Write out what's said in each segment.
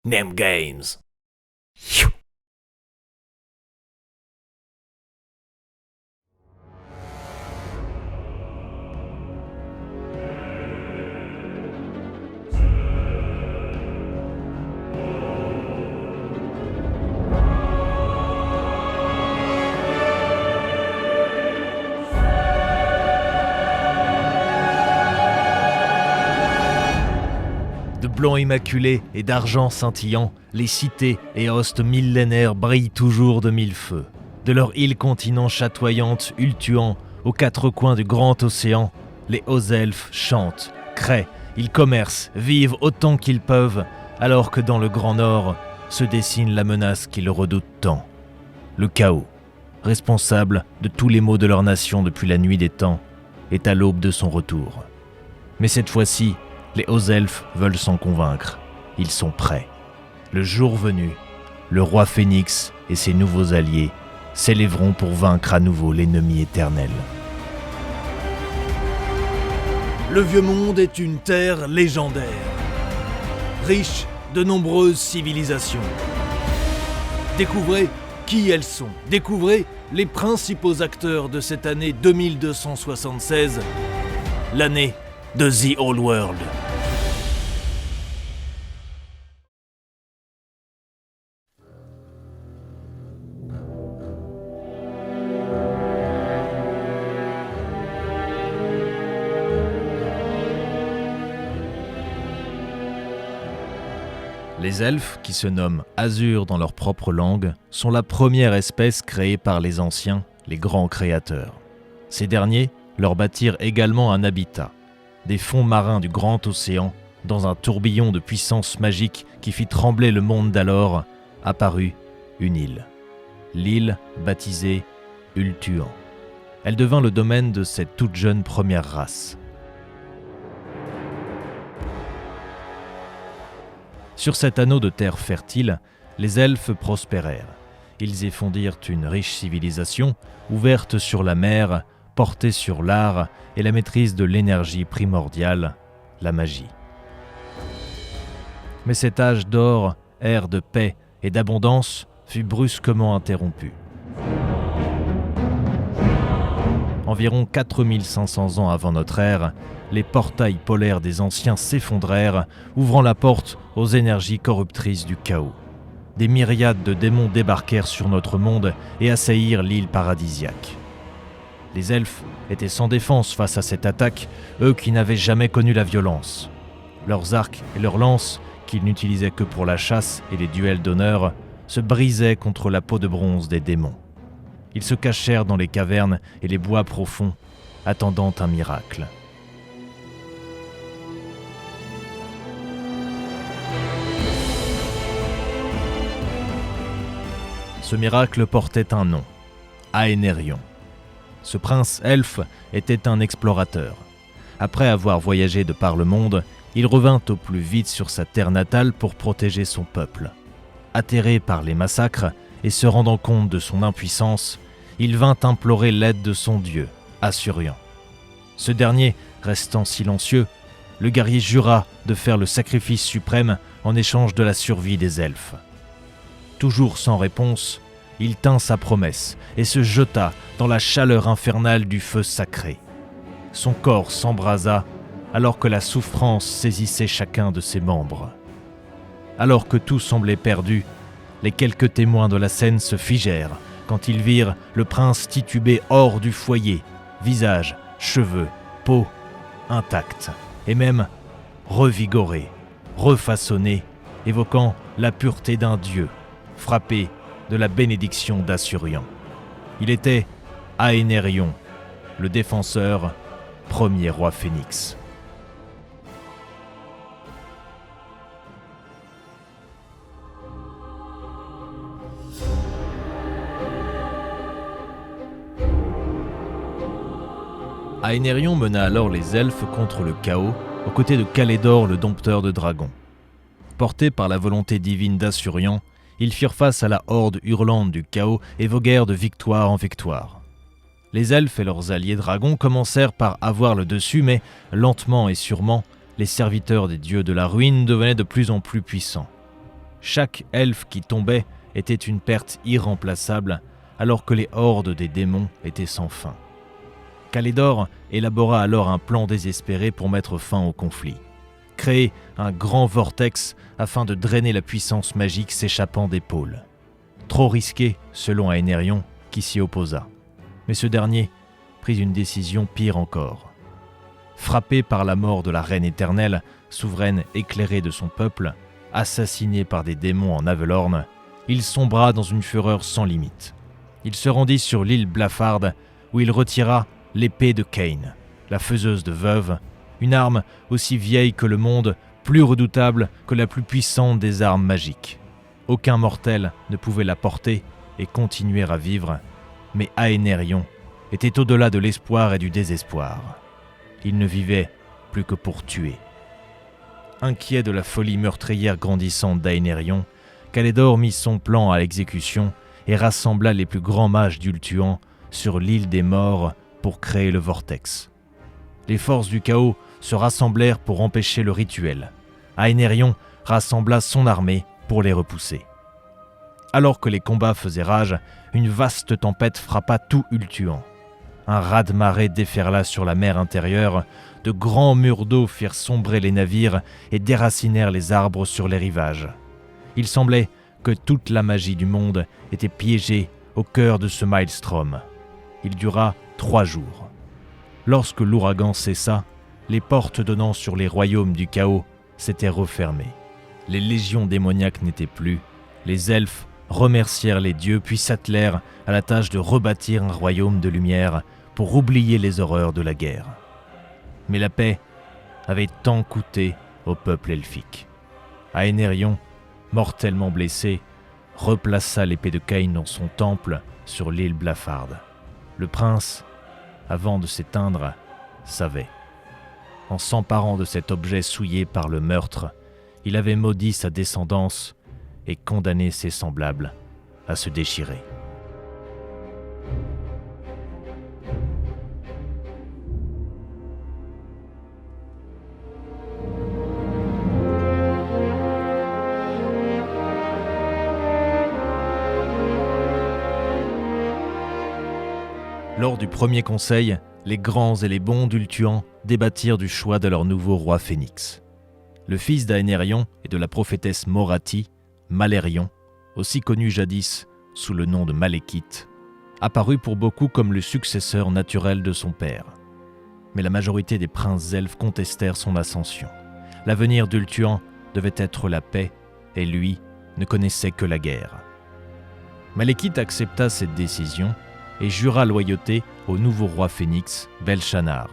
Name Games. De blanc immaculé et d'argent scintillant, les cités et hostes millénaires brillent toujours de mille feux. De leur île continent chatoyante, ultuant, aux quatre coins du grand océan, les hauts elfes chantent, créent, ils commercent, vivent autant qu'ils peuvent, alors que dans le grand nord se dessine la menace qu'ils redoutent tant. Le chaos, responsable de tous les maux de leur nation depuis la nuit des temps, est à l'aube de son retour. Mais cette fois-ci, les hauts elfes veulent s'en convaincre. Ils sont prêts. Le jour venu, le roi Phénix et ses nouveaux alliés s'élèveront pour vaincre à nouveau l'ennemi éternel. Le vieux monde est une terre légendaire, riche de nombreuses civilisations. Découvrez qui elles sont. Découvrez les principaux acteurs de cette année 2276, l'année de The Old World. Les elfes, qui se nomment Azur dans leur propre langue, sont la première espèce créée par les anciens, les grands créateurs. Ces derniers leur bâtirent également un habitat, des fonds marins du grand océan, dans un tourbillon de puissance magique qui fit trembler le monde d'alors, apparut une île. L'île baptisée Ultuan. Elle devint le domaine de cette toute jeune première race. Sur cet anneau de terre fertile, les elfes prospérèrent. Ils y fondirent une riche civilisation, ouverte sur la mer, portée sur l'art et la maîtrise de l'énergie primordiale, la magie. Mais cet âge d'or, ère de paix et d'abondance, fut brusquement interrompu. Environ 4500 ans avant notre ère, les portails polaires des anciens s'effondrèrent, ouvrant la porte aux énergies corruptrices du chaos. Des myriades de démons débarquèrent sur notre monde et assaillirent l'île paradisiaque. Les elfes étaient sans défense face à cette attaque, eux qui n'avaient jamais connu la violence. Leurs arcs et leurs lances, qu'ils n'utilisaient que pour la chasse et les duels d'honneur, se brisaient contre la peau de bronze des démons. Ils se cachèrent dans les cavernes et les bois profonds, attendant un miracle. Ce miracle portait un nom, Aenerion. Ce prince elfe était un explorateur. Après avoir voyagé de par le monde, il revint au plus vite sur sa terre natale pour protéger son peuple. Atterré par les massacres et se rendant compte de son impuissance, il vint implorer l'aide de son dieu, Asurian. Ce dernier, restant silencieux, le guerrier jura de faire le sacrifice suprême en échange de la survie des elfes. Toujours sans réponse, il tint sa promesse et se jeta dans la chaleur infernale du feu sacré. Son corps s'embrasa alors que la souffrance saisissait chacun de ses membres. Alors que tout semblait perdu, les quelques témoins de la scène se figèrent quand ils virent le prince tituber hors du foyer, visage, cheveux, peau intacts, et même revigoré, refaçonné, évoquant la pureté d'un dieu, frappé de la bénédiction d'Asurian. Il était Aenerion, le défenseur, premier roi Phénix. Aenerion mena alors les elfes contre le chaos, aux côtés de Calédor, le dompteur de dragons. Portés par la volonté divine d'Asurian, ils firent face à la horde hurlante du chaos et voguèrent de victoire en victoire. Les elfes et leurs alliés dragons commencèrent par avoir le dessus, mais lentement et sûrement, les serviteurs des dieux de la ruine devenaient de plus en plus puissants. Chaque elfe qui tombait était une perte irremplaçable, alors que les hordes des démons étaient sans fin. Kaledor élabora alors un plan désespéré pour mettre fin au conflit. Créer un grand vortex afin de drainer la puissance magique s'échappant des pôles. Trop risqué, selon Aenerion, qui s'y opposa. Mais ce dernier prit une décision pire encore. Frappé par la mort de la Reine éternelle, souveraine éclairée de son peuple, assassiné par des démons en Avelorn, il sombra dans une fureur sans limite. Il se rendit sur l'île Blafarde, où il retira l'épée de Kain, la faiseuse de veuves, une arme aussi vieille que le monde, plus redoutable que la plus puissante des armes magiques. Aucun mortel ne pouvait la porter et continuer à vivre, mais Aenerion était au-delà de l'espoir et du désespoir. Il ne vivait plus que pour tuer. Inquiet de la folie meurtrière grandissante d'Aenerion, Kaledor mit son plan à l'exécution et rassembla les plus grands mages d'Ultuan sur l'île des morts pour créer le vortex. Les forces du chaos se rassemblèrent pour empêcher le rituel. Aenerion rassembla son armée pour les repousser. Alors que les combats faisaient rage, une vaste tempête frappa tout Ultuan. Un raz-de-marée déferla sur la mer intérieure, de grands murs d'eau firent sombrer les navires et déracinèrent les arbres sur les rivages. Il semblait que toute la magie du monde était piégée au cœur de ce maelstrom. Il dura 3 jours. Lorsque l'ouragan cessa, les portes donnant sur les royaumes du chaos s'étaient refermées. Les légions démoniaques n'étaient plus. Les elfes remercièrent les dieux puis s'attelèrent à la tâche de rebâtir un royaume de lumière pour oublier les horreurs de la guerre. Mais la paix avait tant coûté au peuple elfique. Aenerion, mortellement blessé, replaça l'épée de Kain dans son temple sur l'île Blafarde. Le prince, avant de s'éteindre, savait. En s'emparant de cet objet souillé par le meurtre, il avait maudit sa descendance et condamné ses semblables à se déchirer. Lors du premier conseil, les grands et les bons d'Ultuan débattirent du choix de leur nouveau roi phénix. Le fils d'Aenerion et de la prophétesse Morathi, Malérion, aussi connu jadis sous le nom de Malekith, apparut pour beaucoup comme le successeur naturel de son père. Mais la majorité des princes elfes contestèrent son ascension. L'avenir d'Ultuan devait être la paix, et lui ne connaissait que la guerre. Malekith accepta cette décision et jura loyauté au nouveau roi phénix, Belshanar.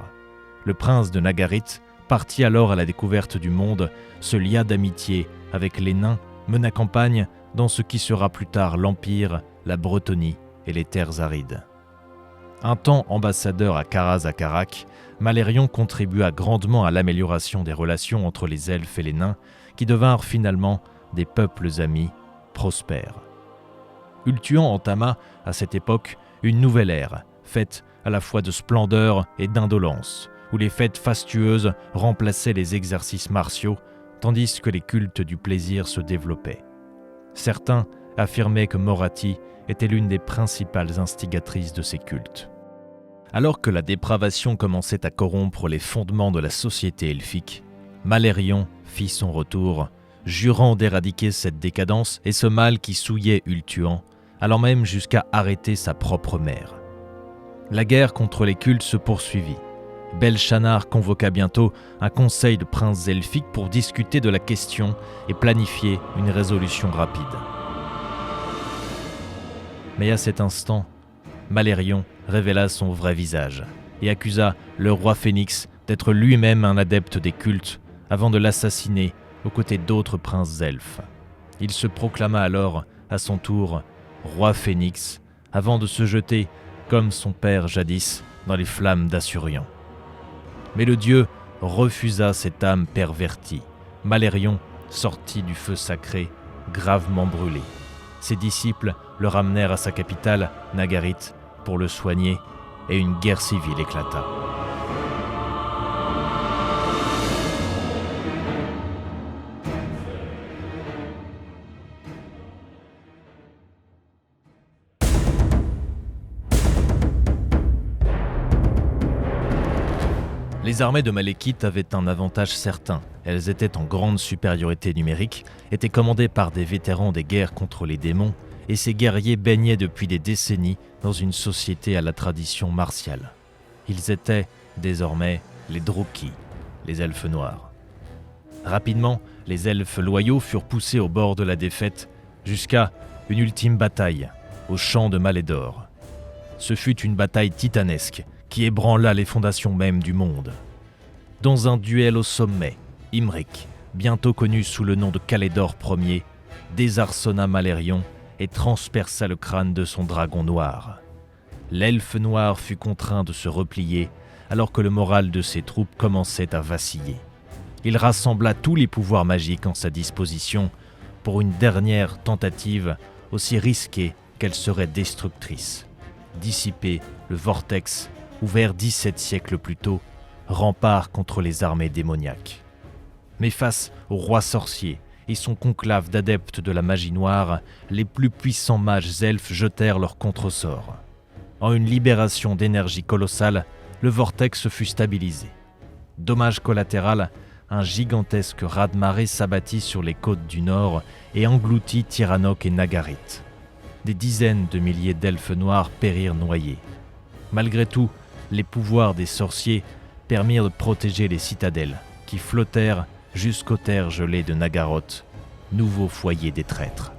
Le prince de Nagarythe partit alors à la découverte du monde, se lia d'amitié avec les nains, mena campagne dans ce qui sera plus tard l'Empire, la Bretonie et les terres arides. Un temps ambassadeur à Karaz-Akarak, Malérion contribua grandement à l'amélioration des relations entre les elfes et les nains, qui devinrent finalement des peuples amis, prospères. Ultuan entama, à cette époque, une nouvelle ère, faite à la fois de splendeur et d'indolence, où les fêtes fastueuses remplaçaient les exercices martiaux, tandis que les cultes du plaisir se développaient. Certains affirmaient que Morathi était l'une des principales instigatrices de ces cultes. Alors que la dépravation commençait à corrompre les fondements de la société elfique, Malérion fit son retour, jurant d'éradiquer cette décadence et ce mal qui souillait Ultuan, allant même jusqu'à arrêter sa propre mère. La guerre contre les cultes se poursuivit. Belshanar convoqua bientôt un conseil de princes elfiques pour discuter de la question et planifier une résolution rapide. Mais à cet instant, Malérion révéla son vrai visage et accusa le roi Phénix d'être lui-même un adepte des cultes avant de l'assassiner aux côtés d'autres princes elfes. Il se proclama alors à son tour roi Phénix avant de se jeter, comme son père jadis, dans les flammes d'Assurion. Mais le dieu refusa cette âme pervertie. Malérion sortit du feu sacré, gravement brûlé. Ses disciples le ramenèrent à sa capitale, Nagarythe, pour le soigner, et une guerre civile éclata. Les armées de Malekith avaient un avantage certain. Elles étaient en grande supériorité numérique, étaient commandées par des vétérans des guerres contre les démons, et ces guerriers baignaient depuis des décennies dans une société à la tradition martiale. Ils étaient, désormais, les Drukhis, les elfes noirs. Rapidement, les elfes loyaux furent poussés au bord de la défaite, jusqu'à une ultime bataille, au champ de Malédor. Ce fut une bataille titanesque, qui ébranla les fondations mêmes du monde. Dans un duel au sommet, Imric, bientôt connu sous le nom de Calédor Ier, désarçonna Malérion et transperça le crâne de son dragon noir. L'elfe noir fut contraint de se replier alors que le moral de ses troupes commençait à vaciller. Il rassembla tous les pouvoirs magiques en sa disposition pour une dernière tentative aussi risquée qu'elle serait destructrice. Dissiper le vortex ouvert 17 siècles plus tôt, rempart contre les armées démoniaques. Mais face au roi sorcier et son conclave d'adeptes de la magie noire, les plus puissants mages elfes jetèrent leur contre-sort. En une libération d'énergie colossale, le vortex fut stabilisé. Dommage collatéral, un gigantesque raz-de-marée s'abattit sur les côtes du nord et engloutit Tiranoc et Nagarythe. Des dizaines de milliers d'elfes noirs périrent noyés. Malgré tout, les pouvoirs des sorciers permirent de protéger les citadelles, qui flottèrent jusqu'aux terres gelées de Nagaroth, nouveau foyer des traîtres.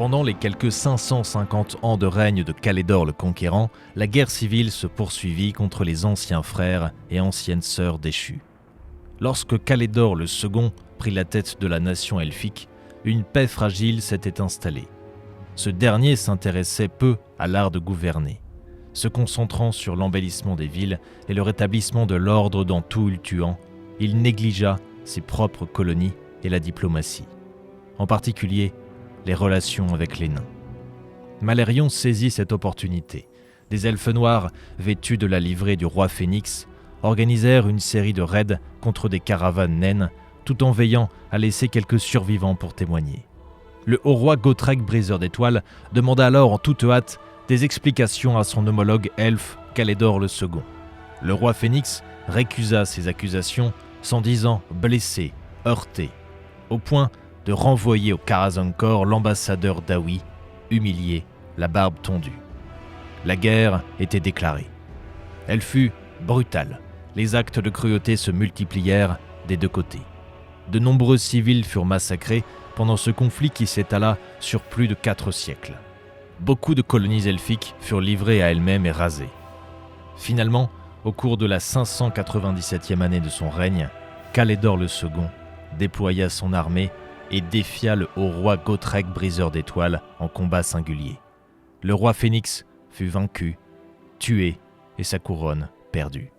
Pendant les quelques 550 ans de règne de Calédor le Conquérant, la guerre civile se poursuivit contre les anciens frères et anciennes sœurs déchus. Lorsque Calédor le Second prit la tête de la nation elfique, une paix fragile s'était installée. Ce dernier s'intéressait peu à l'art de gouverner, se concentrant sur l'embellissement des villes et le rétablissement de l'ordre dans tout Ultuan. Il négligea ses propres colonies et la diplomatie, en particulier les relations avec les nains. Malérion saisit cette opportunité. Des elfes noirs, vêtus de la livrée du roi Phénix, organisèrent une série de raids contre des caravanes naines, tout en veillant à laisser quelques survivants pour témoigner. Le haut roi Gotrek Briseur d'étoiles demanda alors en toute hâte des explications à son homologue elfe Calédor le Second. Le roi Phénix récusa ces accusations, s'en disant blessé, heurté, au point de renvoyer au Karazankor l'ambassadeur d'Awi, humilié, la barbe tondue. La guerre était déclarée. Elle fut brutale. Les actes de cruauté se multiplièrent des deux côtés. De nombreux civils furent massacrés pendant ce conflit qui s'étala sur plus de 4 siècles. Beaucoup de colonies elfiques furent livrées à elles-mêmes et rasées. Finalement, au cours de la 597e année de son règne, Calédor le Second déploya son armée et défia le haut roi Gotrek Briseur d'étoiles en combat singulier. Le roi Phénix fut vaincu, tué et sa couronne perdue.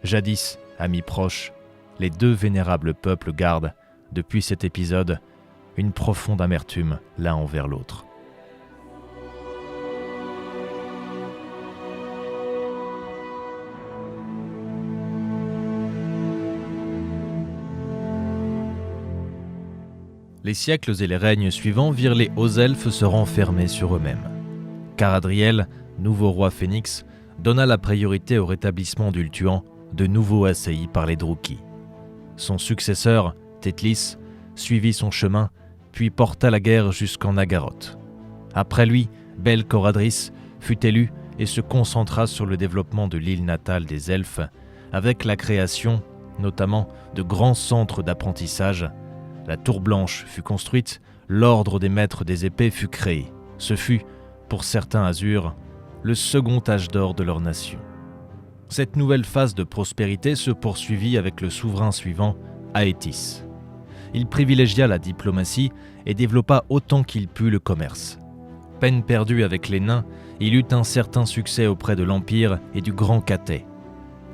Jadis, amis proches, les deux vénérables peuples gardent, depuis cet épisode, une profonde amertume l'un envers l'autre. Les siècles et les règnes suivants virent les hauts elfes se renfermer sur eux-mêmes. Caradriel, nouveau roi Phénix, donna la priorité au rétablissement d'Ultuan, de nouveau assailli par les Drukhis. Son successeur, Tétlis, suivit son chemin, puis porta la guerre jusqu'en Nagaroth. Après lui, Bel-Coradris fut élu et se concentra sur le développement de l'île natale des elfes, avec la création, notamment, de grands centres d'apprentissage. La Tour Blanche fut construite, l'ordre des maîtres des épées fut créé. Ce fut, pour certains Azur, le second âge d'or de leur nation. Cette nouvelle phase de prospérité se poursuivit avec le souverain suivant, Aétis. Il privilégia la diplomatie et développa autant qu'il put le commerce. Peine perdue avec les nains, il eut un certain succès auprès de l'Empire et du Grand Cathay.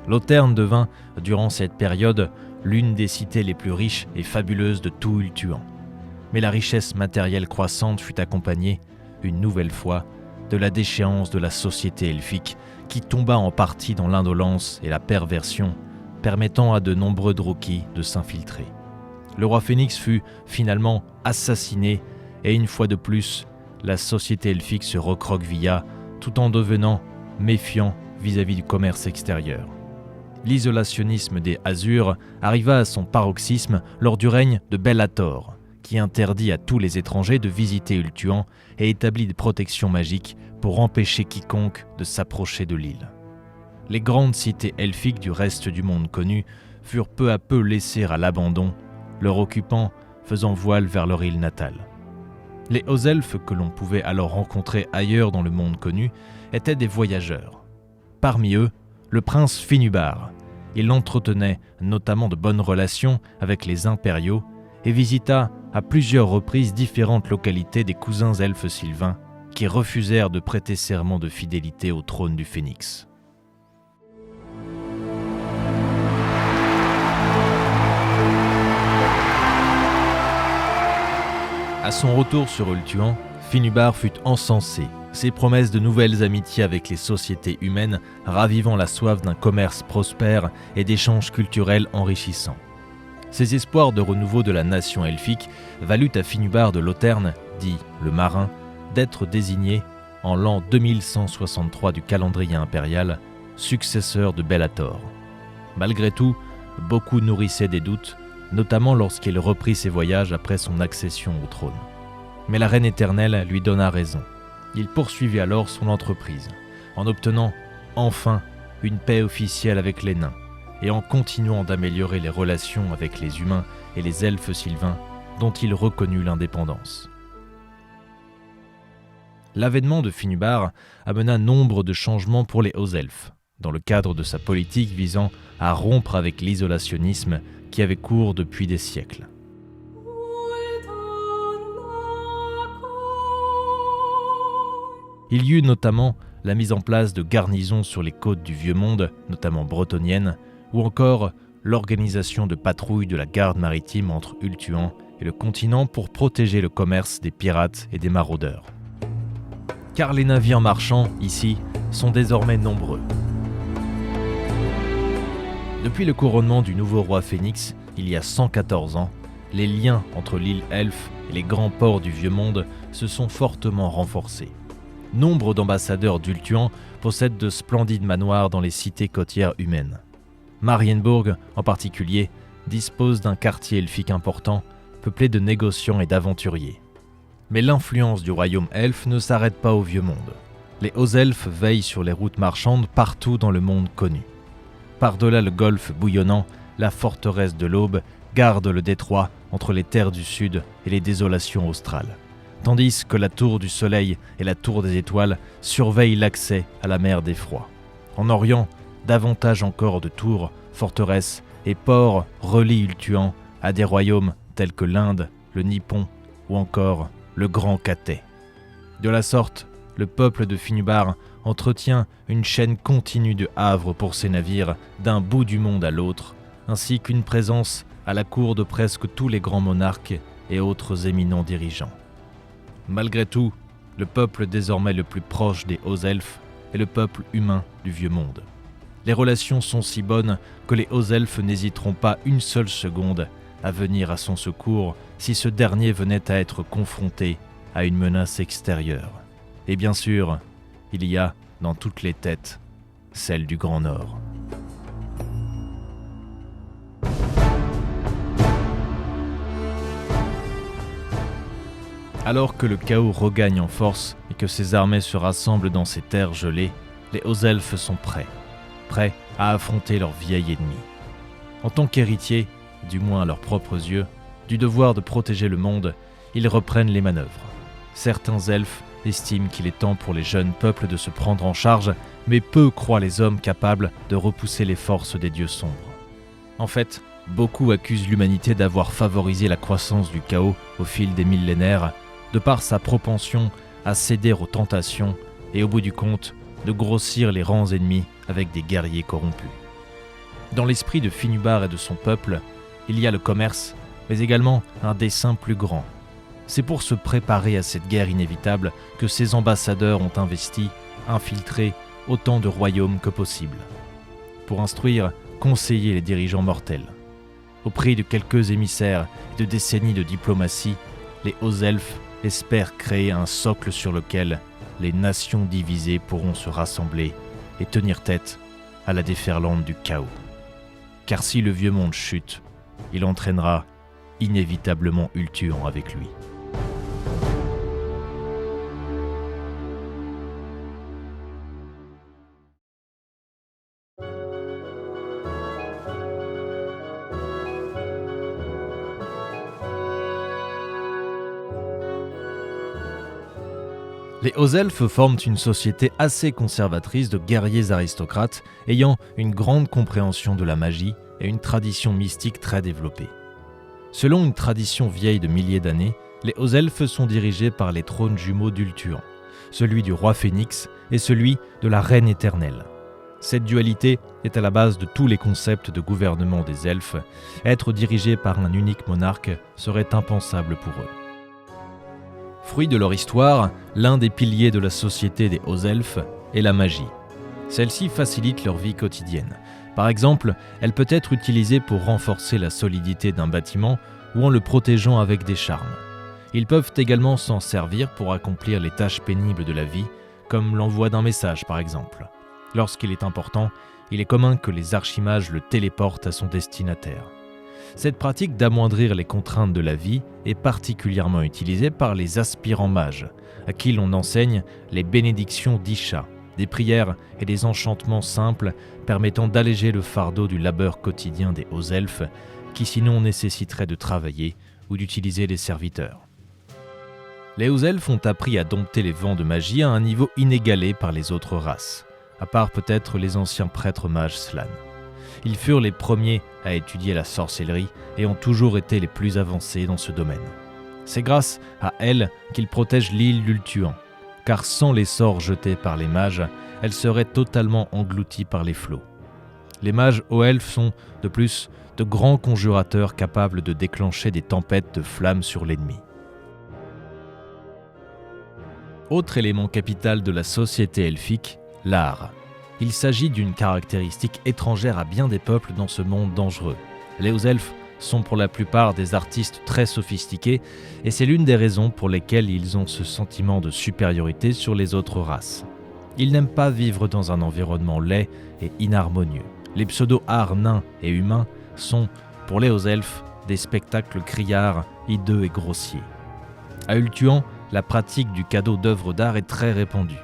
Loterne devint, durant cette période, l'une des cités les plus riches et fabuleuses de tout Ultuan. Mais la richesse matérielle croissante fut accompagnée, une nouvelle fois, de la déchéance de la société elfique qui tomba en partie dans l'indolence et la perversion, permettant à de nombreux Droki de s'infiltrer. Le roi Phénix fut finalement assassiné et une fois de plus, la société elfique se recroquevilla tout en devenant méfiant vis-à-vis du commerce extérieur. L'isolationnisme des Azur arriva à son paroxysme lors du règne de Bellator, qui interdit à tous les étrangers de visiter Ultuan et établit des protections magiques pour empêcher quiconque de s'approcher de l'île. Les grandes cités elfiques du reste du monde connu furent peu à peu laissées à l'abandon, leurs occupants faisant voile vers leur île natale. Les hauts elfes que l'on pouvait alors rencontrer ailleurs dans le monde connu étaient des voyageurs. Parmi eux, le prince Finubar. Il entretenait notamment de bonnes relations avec les impériaux et visita à plusieurs reprises différentes localités des cousins elfes sylvains qui refusèrent de prêter serment de fidélité au trône du Phénix. À son retour sur Ultuan, Finubar fut encensé, ses promesses de nouvelles amitiés avec les sociétés humaines ravivant la soif d'un commerce prospère et d'échanges culturels enrichissants. Ses espoirs de renouveau de la nation elfique valut à Finubar de Loterne, dit le Marin, d'être désigné, en l'an 2163 du calendrier impérial, successeur de Bellator. Malgré tout, beaucoup nourrissaient des doutes, notamment lorsqu'il reprit ses voyages après son accession au trône. Mais la reine éternelle lui donna raison. Il poursuivit alors son entreprise, en obtenant enfin une paix officielle avec les nains, et en continuant d'améliorer les relations avec les humains et les elfes sylvains dont il reconnut l'indépendance. L'avènement de Finubar amena nombre de changements pour les hauts elfes, dans le cadre de sa politique visant à rompre avec l'isolationnisme qui avait cours depuis des siècles. Il y eut notamment la mise en place de garnisons sur les côtes du Vieux Monde, notamment bretonniennes, ou encore l'organisation de patrouilles de la garde maritime entre Ultuan et le continent pour protéger le commerce des pirates et des maraudeurs. Car les navires marchands, ici, sont désormais nombreux. Depuis le couronnement du nouveau roi Phénix, il y a 114 ans, les liens entre l'île Elfe et les grands ports du Vieux Monde se sont fortement renforcés. Nombre d'ambassadeurs d'Ultuan possèdent de splendides manoirs dans les cités côtières humaines. Marienburg, en particulier, dispose d'un quartier elfique important, peuplé de négociants et d'aventuriers. Mais l'influence du royaume elfe ne s'arrête pas au Vieux Monde. Les hauts elfes veillent sur les routes marchandes partout dans le monde connu. Par-delà le golfe bouillonnant, la forteresse de l'Aube garde le détroit entre les terres du Sud et les désolations australes, tandis que la tour du Soleil et la tour des Étoiles surveillent l'accès à la mer des Froids. En Orient, davantage encore de tours, forteresses et ports relient Ultuan à des royaumes tels que l'Inde, le Nippon ou encore le Grand Cathay. De la sorte, le peuple de Finubar entretient une chaîne continue de havres pour ses navires d'un bout du monde à l'autre, ainsi qu'une présence à la cour de presque tous les grands monarques et autres éminents dirigeants. Malgré tout, le peuple désormais le plus proche des hauts elfes est le peuple humain du Vieux Monde. Les relations sont si bonnes que les hauts elfes n'hésiteront pas une seule seconde à venir à son secours si ce dernier venait à être confronté à une menace extérieure. Et bien sûr, il y a, dans toutes les têtes, celle du Grand Nord. Alors que le chaos regagne en force et que ses armées se rassemblent dans ces terres gelées, les hauts elfes sont prêts à affronter leur vieil ennemi. En tant qu'héritiers, du moins à leurs propres yeux, du devoir de protéger le monde, ils reprennent les manœuvres. Certains elfes estiment qu'il est temps pour les jeunes peuples de se prendre en charge, mais peu croient les hommes capables de repousser les forces des dieux sombres. En fait, beaucoup accusent l'humanité d'avoir favorisé la croissance du chaos au fil des millénaires, de par sa propension à céder aux tentations et au bout du compte, de grossir les rangs ennemis avec des guerriers corrompus. Dans l'esprit de Finubar et de son peuple, il y a le commerce, mais également un dessein plus grand, C'est pour se préparer à cette guerre inévitable que ces ambassadeurs ont investi, infiltré autant de royaumes que possible. Pour instruire, conseiller les dirigeants mortels. Au prix de quelques émissaires et de décennies de diplomatie, les hauts elfes espèrent créer un socle sur lequel les nations divisées pourront se rassembler et tenir tête à la déferlante du chaos. Car si le vieux monde chute, il entraînera inévitablement Ultuan avec lui. Les hauts elfes forment une société assez conservatrice de guerriers aristocrates ayant une grande compréhension de la magie et une tradition mystique très développée. Selon une tradition vieille de milliers d'années, les hauts elfes sont dirigés par les trônes jumeaux d'Ultuan, celui du roi Phénix et celui de la reine éternelle. Cette dualité est à la base de tous les concepts de gouvernement des elfes. Être dirigé par un unique monarque serait impensable pour eux. Fruit de leur histoire, l'un des piliers de la société des hauts elfes est la magie. Celle-ci facilite leur vie quotidienne. Par exemple, elle peut être utilisée pour renforcer la solidité d'un bâtiment ou en le protégeant avec des charmes. Ils peuvent également s'en servir pour accomplir les tâches pénibles de la vie, comme l'envoi d'un message par exemple. Lorsqu'il est important, il est commun que les archimages le téléportent à son destinataire. Cette pratique d'amoindrir les contraintes de la vie est particulièrement utilisée par les aspirants mages, à qui l'on enseigne les bénédictions d'Isha, des prières et des enchantements simples permettant d'alléger le fardeau du labeur quotidien des hauts elfes, qui sinon nécessiterait de travailler ou d'utiliser des serviteurs. Les hauts elfes ont appris à dompter les vents de magie à un niveau inégalé par les autres races, à part peut-être les anciens prêtres mages Slann. Ils furent les premiers à étudier la sorcellerie et ont toujours été les plus avancés dans ce domaine. C'est grâce à elles qu'ils protègent l'île d'Ultuan, car sans les sorts jetés par les mages, elle serait totalement engloutie par les flots. Les mages hauts elfes sont, de plus, de grands conjurateurs capables de déclencher des tempêtes de flammes sur l'ennemi. Autre élément capital de la société elfique, l'art. Il s'agit d'une caractéristique étrangère à bien des peuples dans ce monde dangereux. Les hauts elfes sont pour la plupart des artistes très sophistiqués et c'est l'une des raisons pour lesquelles ils ont ce sentiment de supériorité sur les autres races. Ils n'aiment pas vivre dans un environnement laid et inharmonieux. Les pseudo-arts nains et humains sont, pour les hauts elfes, des spectacles criards, hideux et grossiers. À Ultuan, la pratique du cadeau d'œuvres d'art est très répandue.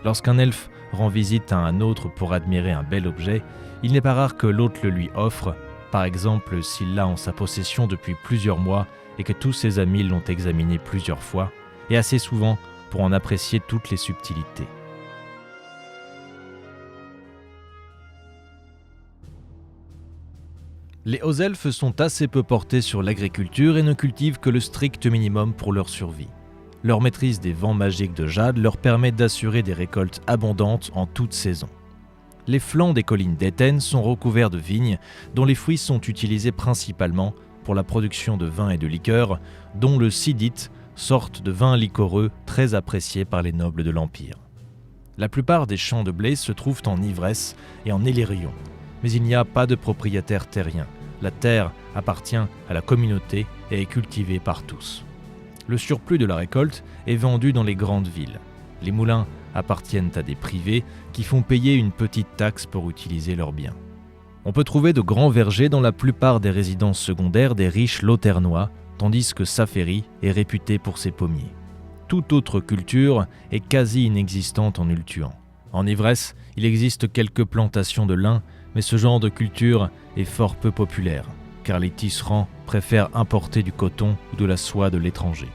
Lorsqu'un elfe rend visite à un autre pour admirer un bel objet, il n'est pas rare que l'autre le lui offre, par exemple s'il l'a en sa possession depuis plusieurs mois et que tous ses amis l'ont examiné plusieurs fois, et assez souvent pour en apprécier toutes les subtilités. Les hauts elfes sont assez peu portés sur l'agriculture et ne cultivent que le strict minimum pour leur survie. Leur maîtrise des vents magiques de jade leur permet d'assurer des récoltes abondantes en toute saison. Les flancs des collines d'Éten sont recouverts de vignes dont les fruits sont utilisés principalement pour la production de vins et de liqueurs, dont le sidit, sorte de vin liquoreux très apprécié par les nobles de l'Empire. La plupart des champs de blé se trouvent en ivresse et en élérion, mais il n'y a pas de propriétaire terrien. La terre appartient à la communauté et est cultivée par tous. Le surplus de la récolte est vendu dans les grandes villes. Les moulins appartiennent à des privés qui font payer une petite taxe pour utiliser leurs biens. On peut trouver de grands vergers dans la plupart des résidences secondaires des riches lauternois, tandis que Saferi est réputé pour ses pommiers. Toute autre culture est quasi inexistante en Ultuan. En ivresse, il existe quelques plantations de lin, mais ce genre de culture est fort peu populaire, car les tisserands préfèrent importer du coton ou de la soie de l'étranger.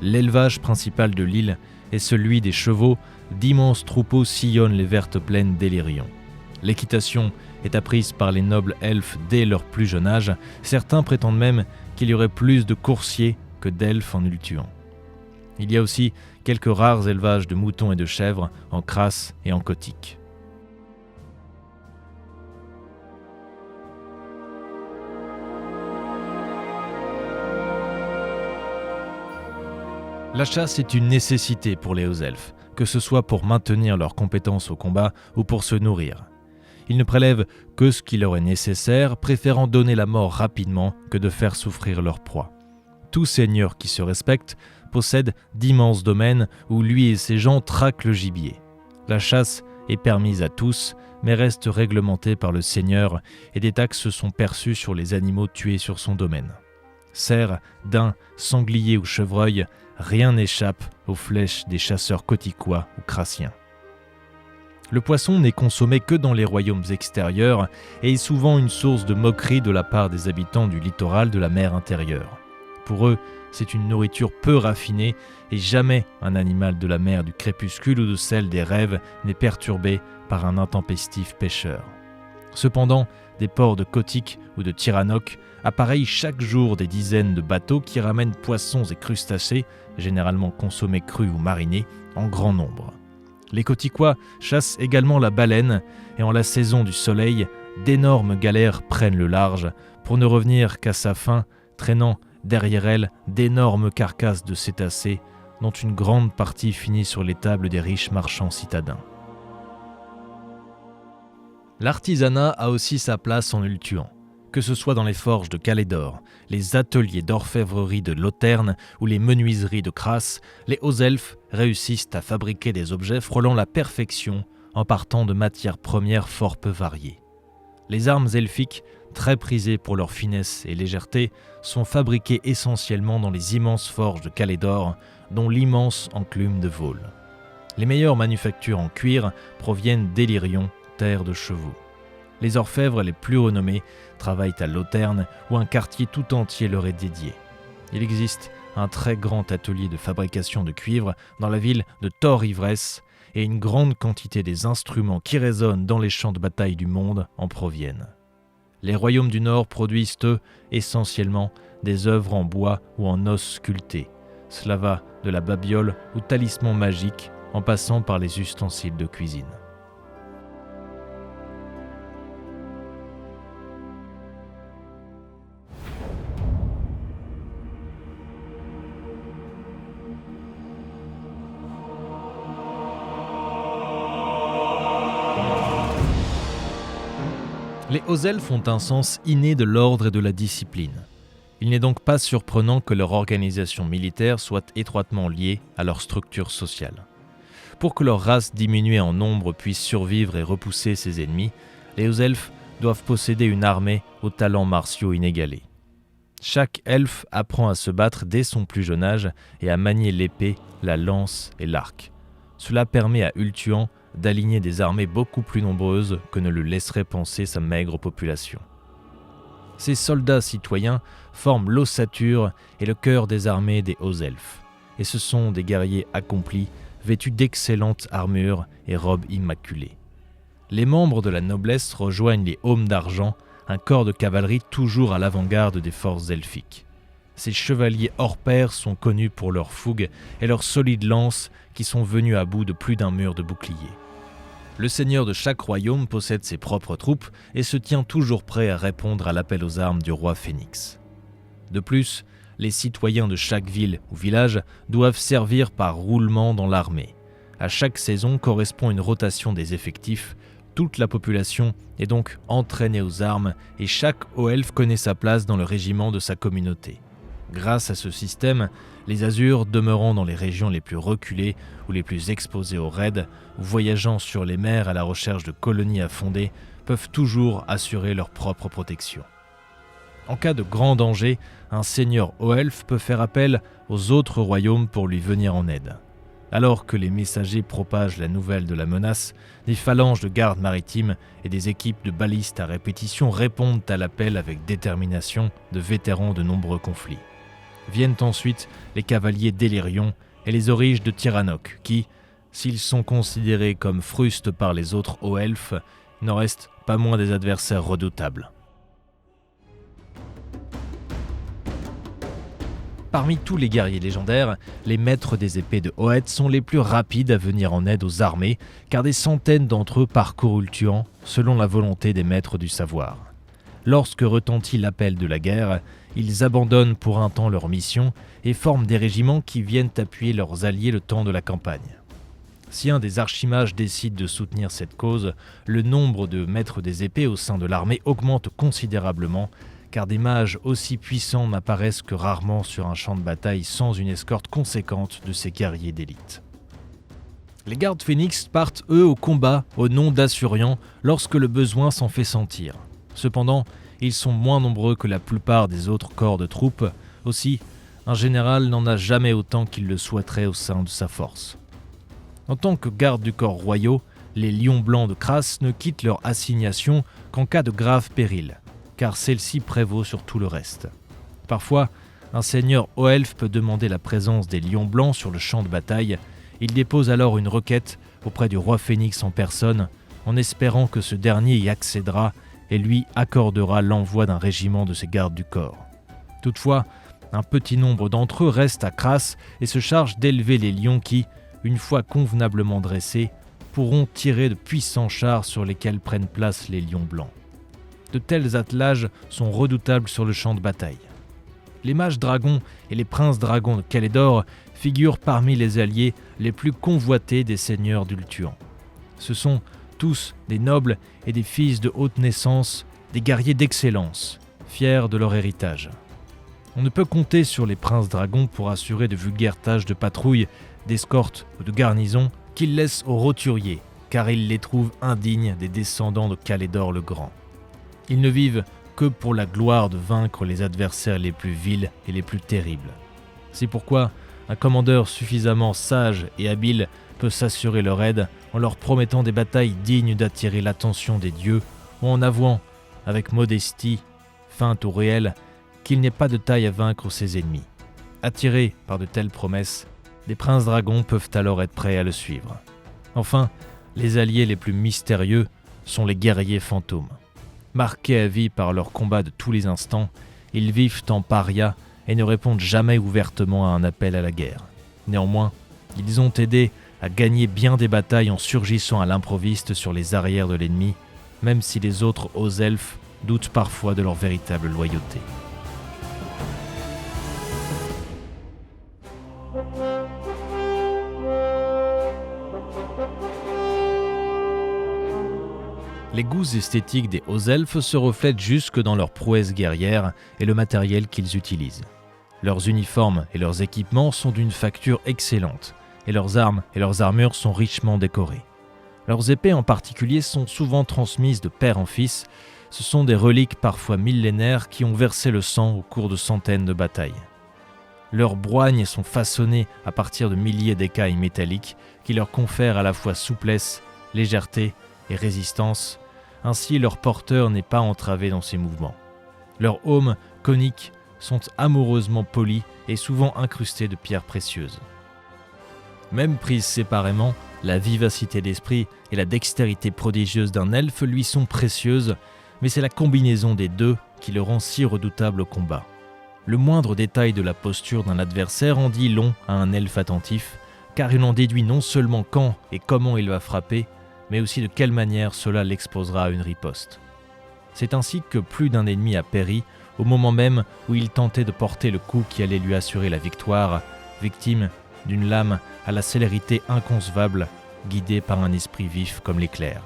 L'élevage principal de l'île est celui des chevaux, d'immenses troupeaux sillonnent les vertes plaines d'Elérion. L'équitation est apprise par les nobles elfes dès leur plus jeune âge, certains prétendent même qu'il y aurait plus de coursiers que d'elfes en Ultuan. Il y a aussi quelques rares élevages de moutons et de chèvres en crasse et en cotique. La chasse est une nécessité pour les hauts elfes, que ce soit pour maintenir leurs compétences au combat ou pour se nourrir. Ils ne prélèvent que ce qui leur est nécessaire, préférant donner la mort rapidement que de faire souffrir leur proie. Tout seigneur qui se respecte possède d'immenses domaines où lui et ses gens traquent le gibier. La chasse est permise à tous, mais reste réglementée par le seigneur et des taxes sont perçues sur les animaux tués sur son domaine. Cerfs, daims, sangliers ou chevreuils, rien n'échappe aux flèches des chasseurs kotiquois ou crassiens. Le poisson n'est consommé que dans les royaumes extérieurs et est souvent une source de moquerie de la part des habitants du littoral de la mer intérieure. Pour eux, c'est une nourriture peu raffinée et jamais un animal de la mer du crépuscule ou de celle des rêves n'est perturbé par un intempestif pêcheur. Cependant, des ports de Kotik ou de Tiranoc appareillent chaque jour des dizaines de bateaux qui ramènent poissons et crustacés, généralement consommés crus ou marinés, en grand nombre. Les Kotiquois chassent également la baleine et en la saison du soleil, d'énormes galères prennent le large pour ne revenir qu'à sa fin, traînant derrière elles d'énormes carcasses de cétacés dont une grande partie finit sur les tables des riches marchands citadins. L'artisanat a aussi sa place en Ulthuan, que ce soit dans les forges de Calédor, les ateliers d'orfèvrerie de Loterne ou les menuiseries de Crasse, les hauts elfes réussissent à fabriquer des objets frôlant la perfection en partant de matières premières fort peu variées. Les armes elfiques, très prisées pour leur finesse et légèreté, sont fabriquées essentiellement dans les immenses forges de Calédor, dont l'immense enclume de Vôle. Les meilleures manufactures en cuir proviennent d'Ellyrion, terre de chevaux. Les orfèvres les plus renommés travaillent à Loterne où un quartier tout entier leur est dédié. Il existe un très grand atelier de fabrication de cuivre dans la ville de Thor-Ivresse et une grande quantité des instruments qui résonnent dans les champs de bataille du monde en proviennent. Les royaumes du Nord produisent, eux, essentiellement des œuvres en bois ou en os sculptés. Cela va de la babiole ou talisman magique en passant par les ustensiles de cuisine. Les hauts elfes ont un sens inné de l'ordre et de la discipline. Il n'est donc pas surprenant que leur organisation militaire soit étroitement liée à leur structure sociale. Pour que leur race diminuée en nombre puisse survivre et repousser ses ennemis, les hauts elfes doivent posséder une armée aux talents martiaux inégalés. Chaque elfe apprend à se battre dès son plus jeune âge et à manier l'épée, la lance et l'arc. Cela permet à Ulthuan d'aligner des armées beaucoup plus nombreuses que ne le laisserait penser sa maigre population. Ces soldats citoyens forment l'ossature et le cœur des armées des hauts elfes, et ce sont des guerriers accomplis, vêtus d'excellentes armures et robes immaculées. Les membres de la noblesse rejoignent les Aumes d'Argent, un corps de cavalerie toujours à l'avant-garde des forces elfiques. Ces chevaliers hors pair sont connus pour leur fougue et leurs solides lances qui sont venus à bout de plus d'un mur de boucliers. Le seigneur de chaque royaume possède ses propres troupes et se tient toujours prêt à répondre à l'appel aux armes du roi Phénix. De plus, les citoyens de chaque ville ou village doivent servir par roulement dans l'armée. À chaque saison correspond une rotation des effectifs. Toute la population est donc entraînée aux armes et chaque haut elfe connaît sa place dans le régiment de sa communauté. Grâce à ce système, les Azurs, demeurant dans les régions les plus reculées ou les plus exposées aux raids, ou voyageant sur les mers à la recherche de colonies à fonder, peuvent toujours assurer leur propre protection. En cas de grand danger, un seigneur haut elfe peut faire appel aux autres royaumes pour lui venir en aide. Alors que les messagers propagent la nouvelle de la menace, des phalanges de gardes maritimes et des équipes de balistes à répétition répondent à l'appel avec détermination de vétérans de nombreux conflits. Viennent ensuite les cavaliers d'Ellyrion et les origes de Tiranoc qui, s'ils sont considérés comme frustes par les autres hauts elfes, n'en restent pas moins des adversaires redoutables. Parmi tous les guerriers légendaires, les maîtres des épées de Hoët sont les plus rapides à venir en aide aux armées, car des centaines d'entre eux parcourent Ulthuan selon la volonté des maîtres du savoir. Lorsque retentit l'appel de la guerre, ils abandonnent pour un temps leur mission et forment des régiments qui viennent appuyer leurs alliés le temps de la campagne. Si un des archimages décide de soutenir cette cause, le nombre de maîtres des épées au sein de l'armée augmente considérablement, car des mages aussi puissants n'apparaissent que rarement sur un champ de bataille sans une escorte conséquente de ces guerriers d'élite. Les gardes Phénix partent eux au combat au nom d'Assurian lorsque le besoin s'en fait sentir. Cependant, ils sont moins nombreux que la plupart des autres corps de troupes. Aussi, un général n'en a jamais autant qu'il le souhaiterait au sein de sa force. En tant que gardes du corps royaux, les lions blancs de Crasse ne quittent leur assignation qu'en cas de grave péril, car celle-ci prévaut sur tout le reste. Parfois, un seigneur haut-elfe peut demander la présence des lions blancs sur le champ de bataille. Il dépose alors une requête auprès du roi Phénix en personne, en espérant que ce dernier y accédera et lui accordera l'envoi d'un régiment de ses gardes du corps. Toutefois, un petit nombre d'entre eux restent à Crasse et se chargent d'élever les lions qui, une fois convenablement dressés, pourront tirer de puissants chars sur lesquels prennent place les lions blancs. De tels attelages sont redoutables sur le champ de bataille. Les mages dragons et les princes dragons de Calédor figurent parmi les alliés les plus convoités des seigneurs d'Ultuan. Ce sont tous des nobles et des fils de haute naissance, des guerriers d'excellence, fiers de leur héritage. On ne peut compter sur les princes dragons pour assurer de vulgaires tâches de patrouille, d'escorte ou de garnison qu'ils laissent aux roturiers, car ils les trouvent indignes des descendants de Calédor le Grand. Ils ne vivent que pour la gloire de vaincre les adversaires les plus vils et les plus terribles. C'est pourquoi un commandeur suffisamment sage et habile peut s'assurer leur aide en leur promettant des batailles dignes d'attirer l'attention des dieux ou en avouant, avec modestie, feinte ou réelle, qu'il n'est pas de taille à vaincre ses ennemis. Attirés par de telles promesses, les princes dragons peuvent alors être prêts à le suivre. Enfin, les alliés les plus mystérieux sont les guerriers fantômes. Marqués à vie par leurs combats de tous les instants, ils vivent en paria et ne répondent jamais ouvertement à un appel à la guerre. Néanmoins, ils ont aidé à gagner bien des batailles en surgissant à l'improviste sur les arrières de l'ennemi, même si les autres hauts elfes doutent parfois de leur véritable loyauté. Les goûts esthétiques des hauts elfes se reflètent jusque dans leurs prouesses guerrières et le matériel qu'ils utilisent. Leurs uniformes et leurs équipements sont d'une facture excellente, et leurs armes et leurs armures sont richement décorées. Leurs épées en particulier sont souvent transmises de père en fils. Ce sont des reliques parfois millénaires qui ont versé le sang au cours de centaines de batailles. Leurs broignes sont façonnées à partir de milliers d'écailles métalliques qui leur confèrent à la fois souplesse, légèreté et résistance. Ainsi, leur porteur n'est pas entravé dans ses mouvements. Leurs aumes coniques sont amoureusement polis et souvent incrustés de pierres précieuses. Même prises séparément, la vivacité d'esprit et la dextérité prodigieuse d'un elfe lui sont précieuses, mais c'est la combinaison des deux qui le rend si redoutable au combat. Le moindre détail de la posture d'un adversaire en dit long à un elfe attentif, car il en déduit non seulement quand et comment il va frapper, mais aussi de quelle manière cela l'exposera à une riposte. C'est ainsi que plus d'un ennemi a péri au moment même où il tentait de porter le coup qui allait lui assurer la victoire, victime d'une lame à la célérité inconcevable, guidée par un esprit vif comme l'éclair.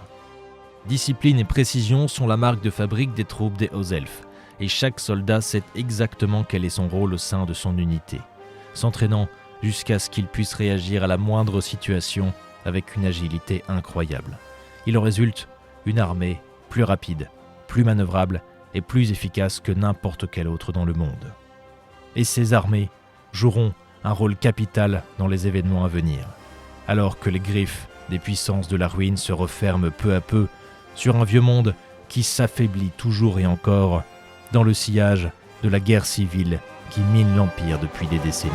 Discipline et précision sont la marque de fabrique des troupes des hauts elfes, et chaque soldat sait exactement quel est son rôle au sein de son unité, s'entraînant jusqu'à ce qu'il puisse réagir à la moindre situation avec une agilité incroyable. Il en résulte une armée plus rapide, plus manœuvrable et plus efficace que n'importe quelle autre dans le monde. Et ces armées joueront un rôle capital dans les événements à venir, alors que les griffes des puissances de la ruine se referment peu à peu sur un vieux monde qui s'affaiblit toujours et encore dans le sillage de la guerre civile qui mine l'Empire depuis des décennies.